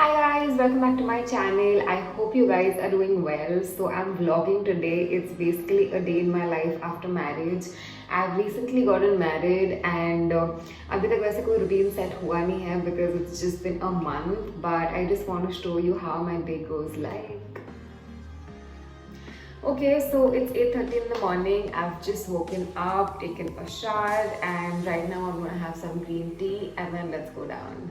Hi guys, welcome back to my channel. I hope you guys are doing well. So I'm vlogging today. It's basically a day in my life after marriage. I've recently gotten married and अभी तक वैसे कोई routine set हुआ नहीं है because it's just been a month. But I just want to show you how my day goes like. Okay, so it's 8:30 in the morning. I've just woken up, taken a shower, and right now I'm gonna have some green tea and then let's go down.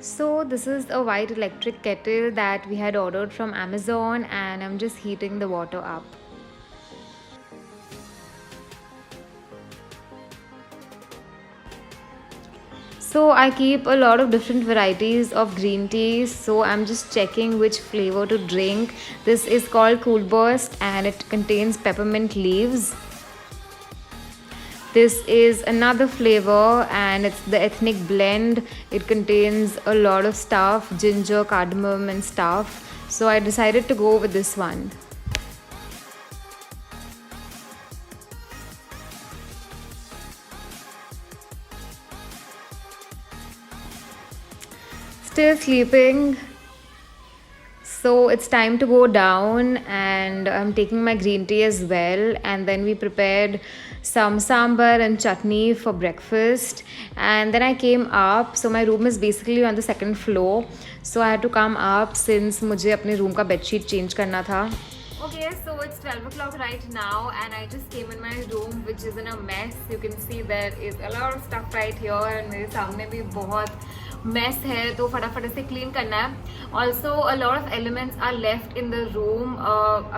So this is a white electric kettle that we had ordered from Amazon and I'm just heating the water up. So I keep a lot of different varieties of green teas, so I'm just checking which flavor to drink. This is called Cool Burst and it contains peppermint leaves. This is another flavor and it's the ethnic blend. It contains a lot of stuff, ginger, cardamom and stuff. So I decided to go with this one. Still sleeping. So it's time to go down and I'm taking my green tea as well, and then we prepared some sambar and chutney for breakfast, and then I came up. So my room is basically on the second floor, so I had to come up since मुझे अपने room का bedsheet change करना था. Okay, so it's 12 o'clock right now and I just came in my room which is in a mess. You can see there is a lot of stuff right here and मेरे सामने भी बहुत mess है तो फटाफट से clean करना है. Also a lot of elements are left in the room.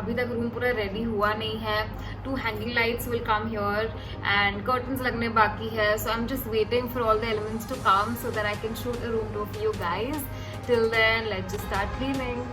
अभी तक room पूरा ready हुआ नहीं है. 2 hanging lights will come here and curtains लगने बाकी है. So I'm just waiting for all the elements to come so that I can shoot a room tour for you guys. Till then, let's just start cleaning.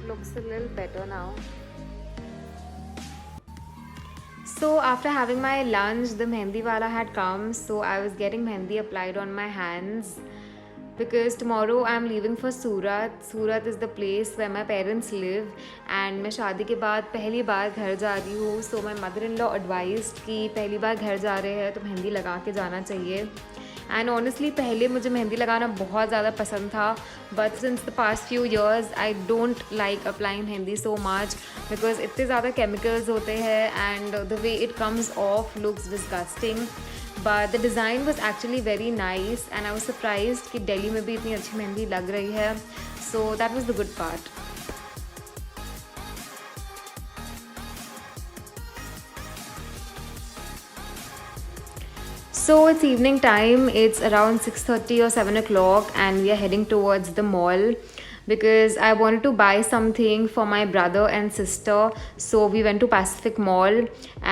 Looks a little better now. So after having my lunch, the mehndi wala had come, so I was getting mehndi applied on my hands because tomorrow I'm leaving for Surat. Surat is the place where my parents live and मैं शादी के बाद पहली बार घर जा रही हूँ. So my mother-in-law advised कि पहली बार घर जा रहे हैं तो मेहंदी लगा के जाना चाहिए. एंड ऑनेस्टली पहले मुझे मेहंदी लगाना बहुत ज़्यादा पसंद था, but since the past few years I don't like applying mehndi so much because इतने ज़्यादा केमिकल्स होते हैं and the way it comes of looks disgusting. But the design was actually very nice and I was surprised कि दिल्ली में भी इतनी अच्छी मेहंदी लग रही है. So that was the good part. So it's evening time, it's around 6:30 or 7 o'clock and we are heading towards the mall because I wanted to buy something for my brother and sister. So we went to Pacific Mall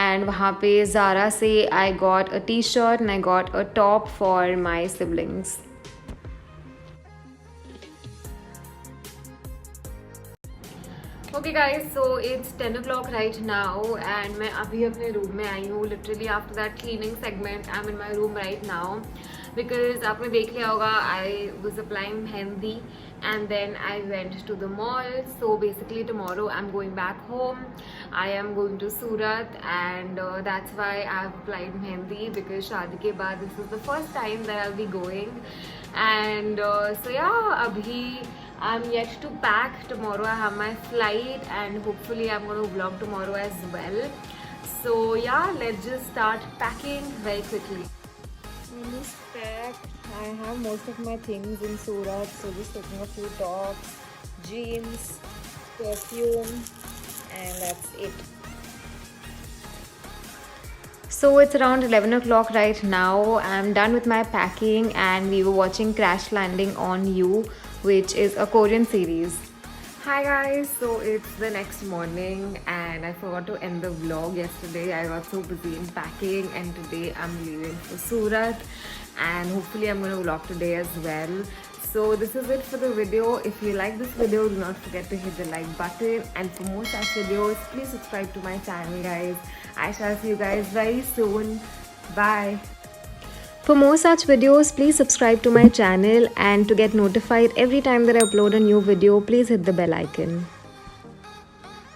and वहाँ पे Zara से I got a t-shirt and I got a top for my siblings. Okay guys, so it's 10 o'clock right now and मैं अभी अपने room में आई हूँ. Literally after that cleaning segment, I'm in my room right now because आपने देख लिया होगा I was applying mehendi and then I went to the mall. So basically tomorrow I'm going back home. I am going to Surat and that's why I've applied mehendi because शादी के बाद this is the first time that I'll be going and so yeah, अभी I'm yet to pack. Tomorrow I have my flight and hopefully I'm going to vlog tomorrow as well. So yeah, let's just start packing very quickly. I'm just packed. I have most of my things in Surat, so just taking a few tops, jeans, perfume, and that's it. So it's around 11 o'clock right now. I'm done with my packing and we were watching Crash Landing on You, which is a Korean series. Hi guys, so it's the next morning and I forgot to end the vlog yesterday. I got so busy in packing and today I'm leaving for Surat and hopefully I'm going to vlog today as well. So this is it for the video. If you like this video, do not forget to hit the like button and for more such videos, please subscribe to my channel guys. I shall see you guys very soon. Bye. For more such videos, please subscribe to my channel and to get notified every time that I upload a new video, please hit the bell icon.